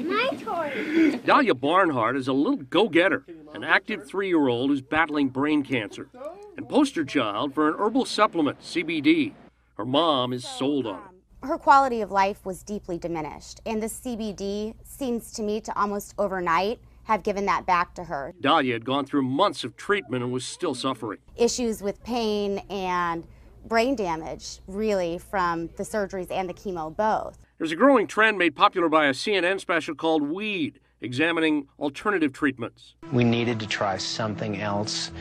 My turn. Dahlia Barnhart is a little go-getter, an active 3-year-old who's battling brain cancer, and poster child for an herbal supplement, CBD. Her mom is sold on it. Her quality of life was deeply diminished, and the CBD seems to me to almost overnight have given that back to her. Dahlia had gone through months of treatment and was still suffering. Issues with pain and brain damage, really, from the surgeries and the chemo both. There's a growing trend made popular by a CNN special called Weed, examining alternative treatments. We needed to try something else,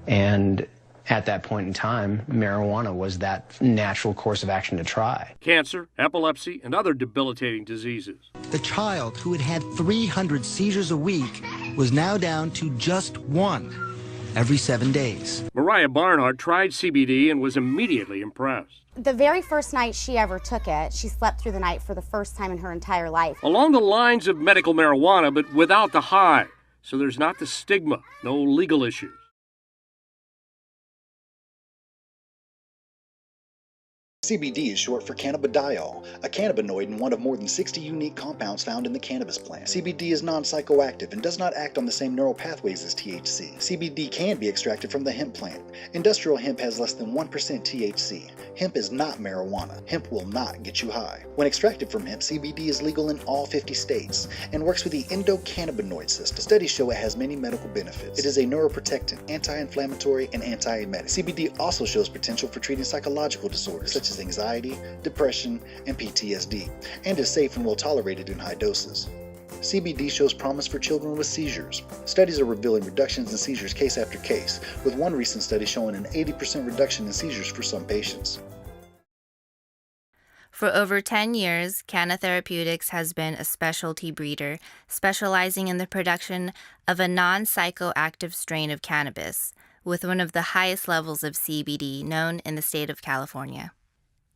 and at that point in time, marijuana was that natural course of action to try. Cancer, epilepsy, and other debilitating diseases. The child who had had 300 seizures a week was now down to just 1 every 7 days. Mariah Barnhart tried CBD and was immediately impressed. The very first night she ever took it, she slept through the night for the first time in her entire life. Along the lines of medical marijuana, but without the high. So there's not the stigma, no legal issues. CBD is short for cannabidiol, a cannabinoid in one of more than 60 unique compounds found in the cannabis plant. CBD is non-psychoactive and does not act on the same neural pathways as THC. CBD can be extracted from the hemp plant. Industrial hemp has less than 1% THC. Hemp is not marijuana. Hemp will not get you high. When extracted from hemp, CBD is legal in all 50 states and works with the endocannabinoid system. Studies show it has many medical benefits. It is a neuroprotectant, anti-inflammatory, and anti-emetic. CBD also shows potential for treating psychological disorders such as anxiety, depression, and PTSD, and is safe and well tolerated in high doses. CBD shows promise for children with seizures. Studies are revealing reductions in seizures case after case, with one recent study showing an 80% reduction in seizures for some patients. For over 10 years, Canna Therapeutics has been a specialty breeder specializing in the production of a non-psychoactive strain of cannabis with one of the highest levels of CBD known in the state of California.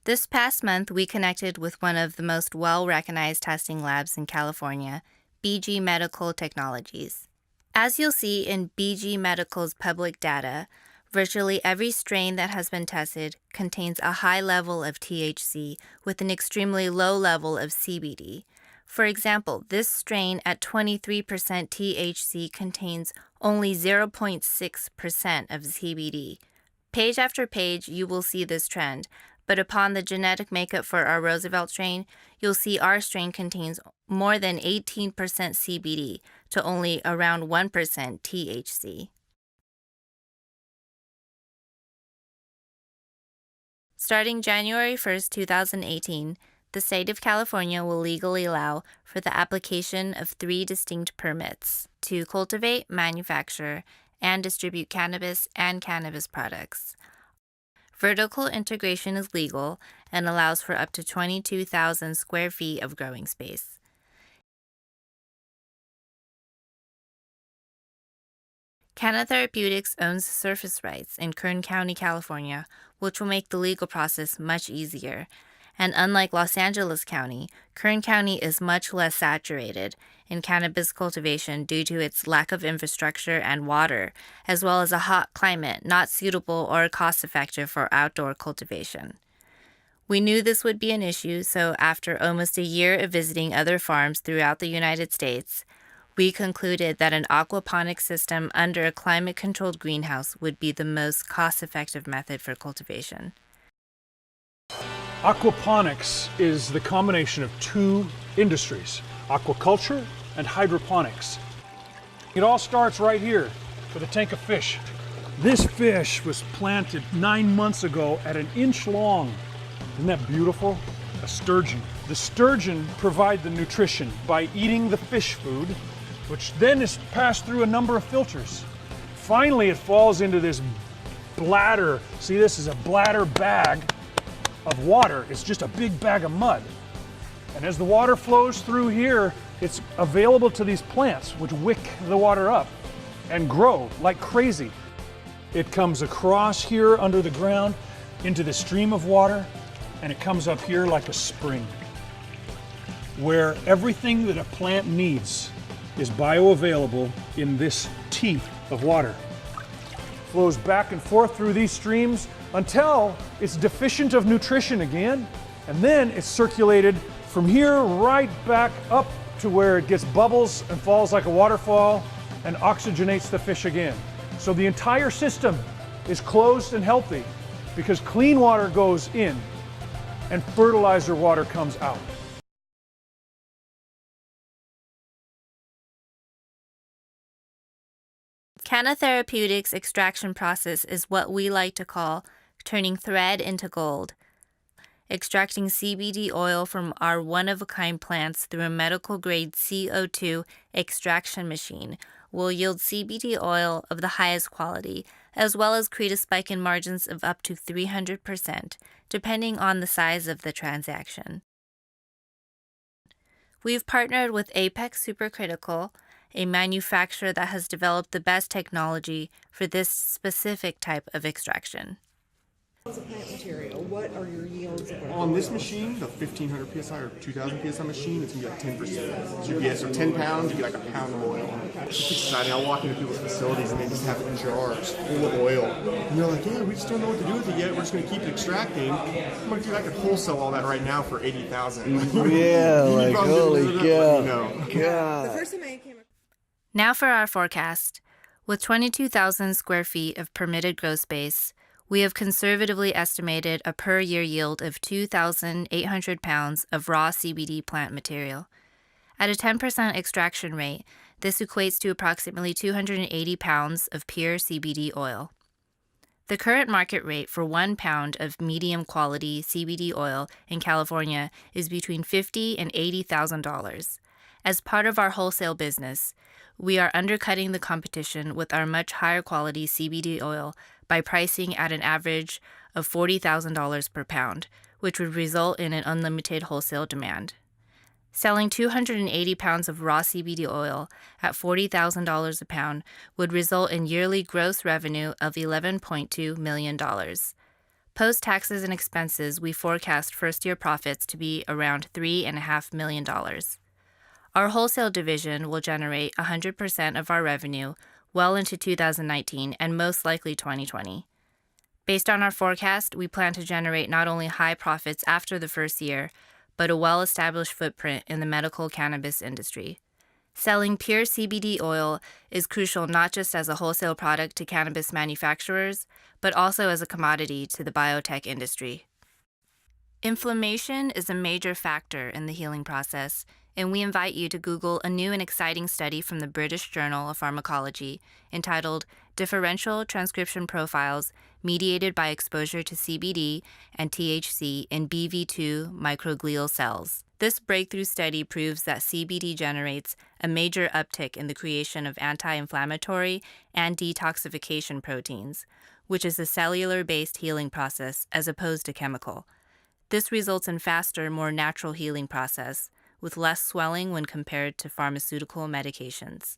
This past month, we connected with one of the most well-recognized testing labs in California, BG Medical Technologies. As you'll see in BG Medical's public data, virtually every strain that has been tested contains a high level of THC with an extremely low level of CBD. For example, this strain at 23% THC contains only 0.6% of CBD. Page after page, you will see this trend. But upon the genetic makeup for our Roosevelt strain, you'll see our strain contains more than 18% CBD to only around 1% THC. Starting January 1st, 2018, the state of California will legally allow for the application of 3 distinct permits to cultivate, manufacture, and distribute cannabis and cannabis products. Vertical integration is legal and allows for up to 22,000 square feet of growing space. Canna Therapeutics owns surface rights in Kern County, California, which will make the legal process much easier. And unlike Los Angeles County, Kern County is much less saturated in cannabis cultivation due to its lack of infrastructure and water, as well as a hot climate not suitable or cost-effective for outdoor cultivation. We knew this would be an issue, so after almost a year of visiting other farms throughout the United States, we concluded that an aquaponics system under a climate-controlled greenhouse would be the most cost-effective method for cultivation. Aquaponics is the combination of 2 industries, aquaculture and hydroponics. It all starts right here with a tank of fish. This fish was planted 9 months ago at 1 inch long. Isn't that beautiful? A sturgeon. The sturgeon provide the nutrition by eating the fish food, which then is passed through a number of filters. Finally, it falls into this bladder. See, this is a bladder bag of water. It's just a big bag of mud. And as the water flows through here, it's available to these plants, which wick the water up and grow like crazy. It comes across here under the ground into the stream of water, and it comes up here like a spring, where everything that a plant needs is bioavailable in this teeth of water. Flows back and forth through these streams until it's deficient of nutrition again, and then it's circulated from here right back up to where it gets bubbles and falls like a waterfall and oxygenates the fish again. So the entire system is closed and healthy because clean water goes in and fertilizer water comes out. Canna Therapeutics' extraction process is what we like to call turning thread into gold. Extracting CBD oil from our one-of-a-kind plants through a medical-grade CO2 extraction machine will yield CBD oil of the highest quality, as well as create a spike in margins of up to 300%, depending on the size of the transaction. We've partnered with Apex Supercritical, a manufacturer that has developed the best technology for this specific type of extraction. As a plant material, what are your yields of On this machine, the 1500 psi or 2000 psi machine, it's gonna be like 10%. So you get 10 pounds, you get like a pound of oil. It's exciting. I'll walk into people's facilities and they just have jars full of oil. And they're like, yeah, we just don't know what to do with it yet. We're just gonna keep it extracting. I'm like, dude, I could wholesale all that right now for $80,000. Yeah, like holy cow. The first time I came across Now for our forecast. With 22,000 square feet of permitted grow space, we have conservatively estimated a per-year yield of 2,800 pounds of raw CBD plant material. At a 10% extraction rate, this equates to approximately 280 pounds of pure CBD oil. The current market rate for 1 pound of medium-quality CBD oil in California is between $50,000 and $80,000. As part of our wholesale business, we are undercutting the competition with our much higher quality CBD oil by pricing at an average of $40,000 per pound, which would result in an unlimited wholesale demand. Selling 280 pounds of raw CBD oil at $40,000 a pound would result in yearly gross revenue of $11.2 million. Post-taxes and expenses, we forecast first-year profits to be around $3.5 million. Our wholesale division will generate 100% of our revenue well into 2019 and most likely 2020. Based on our forecast, we plan to generate not only high profits after the first year, but a well-established footprint in the medical cannabis industry. Selling pure CBD oil is crucial not just as a wholesale product to cannabis manufacturers, but also as a commodity to the biotech industry. Inflammation is a major factor in the healing process, and we invite you to Google a new and exciting study from the British Journal of Pharmacology entitled Differential Transcription Profiles Mediated by Exposure to CBD and THC in BV2 Microglial Cells. This breakthrough study proves that CBD generates a major uptick in the creation of anti-inflammatory and detoxification proteins, which is a cellular-based healing process as opposed to chemical. This results in faster, more natural healing process, with less swelling when compared to pharmaceutical medications.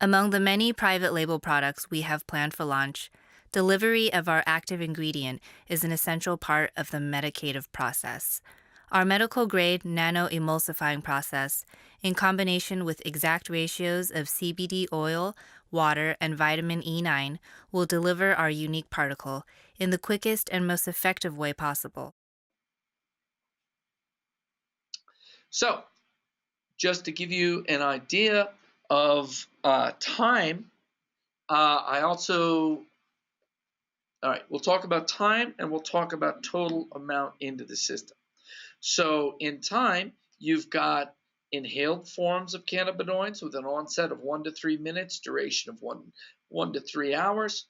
Among the many private label products we have planned for launch, delivery of our active ingredient is an essential part of the medicative process. Our medical-grade nano-emulsifying process, in combination with exact ratios of CBD oil, water, and vitamin E9, will deliver our unique particle in the quickest and most effective way possible. So, just to give you an idea of time, all right, we'll talk about time and we'll talk about total amount into the system. So in time, you've got inhaled forms of cannabinoids with an onset of 1 to 3 minutes, duration of 1 to 3 hours.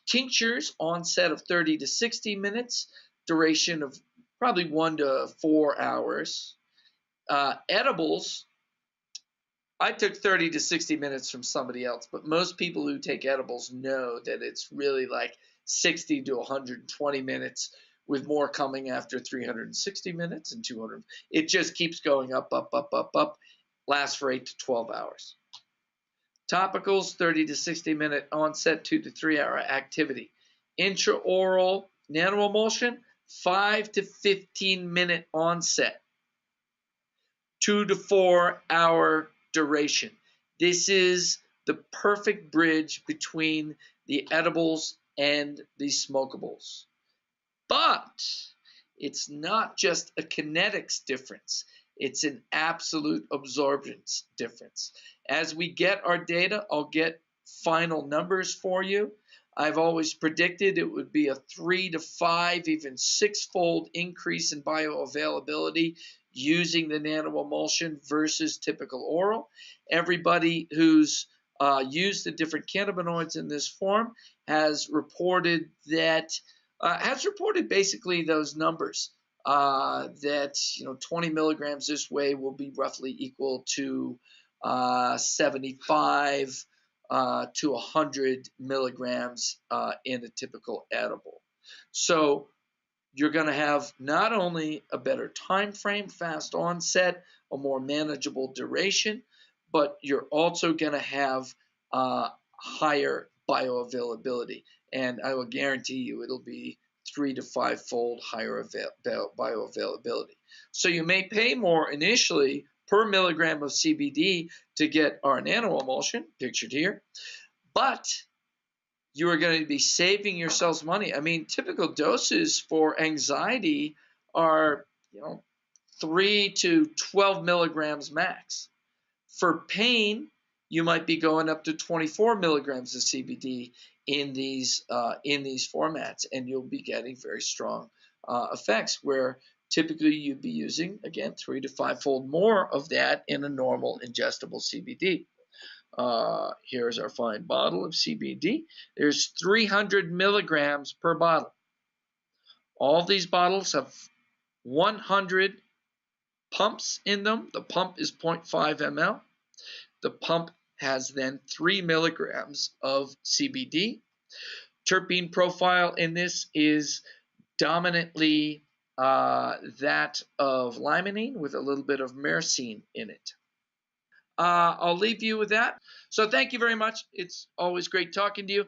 Tinctures, onset of 30 to 60 minutes, duration of probably 1 to 4 hours. Edibles, I took 30 to 60 minutes from somebody else, but most people who take edibles know that it's really like 60 to 120 minutes, with more coming after 360 minutes and 200. It just keeps going up, up, up, up, up, lasts for 8 to 12 hours. Topicals, 30 to 60 minute onset, 2 to 3 hour activity. Intraoral nanoemulsion, 5 to 15 minute onset, 2 to 4 hour duration. This is the perfect bridge between the edibles and the smokables. But it's not just a kinetics difference. It's an absolute absorbance difference. As we get our data, I'll get final numbers for you. I've always predicted it would be a 3 to 5, even 6-fold increase in bioavailability using the nanoemulsion versus typical oral. Everybody who's used the different cannabinoids in this form has reported basically those numbers. That 20 milligrams this way will be roughly equal to 75 to 100 milligrams in a typical edible. So you're going to have not only a better time frame, fast onset, a more manageable duration, but you're also going to have higher bioavailability. And I will guarantee you it'll be 3 to 5-fold higher bioavailability. So you may pay more initially per milligram of CBD to get our nanoemulsion, pictured here, but you are going to be saving yourselves money. I mean, typical doses for anxiety are 3 to 12 milligrams max. For pain, you might be going up to 24 milligrams of CBD in these formats, and you'll be getting very strong effects, where typically you'd be using, again, 3 to 5-fold more of that in a normal ingestible CBD. Here's our fine bottle of CBD. There's 300 milligrams per bottle. All these bottles have 100 pumps in them. The pump is 0.5 ml. The pump has then 3 milligrams of CBD. Terpene profile in this is dominantly that of limonene with a little bit of myrcene in it. I'll leave you with that. So thank you very much. It's always great talking to you.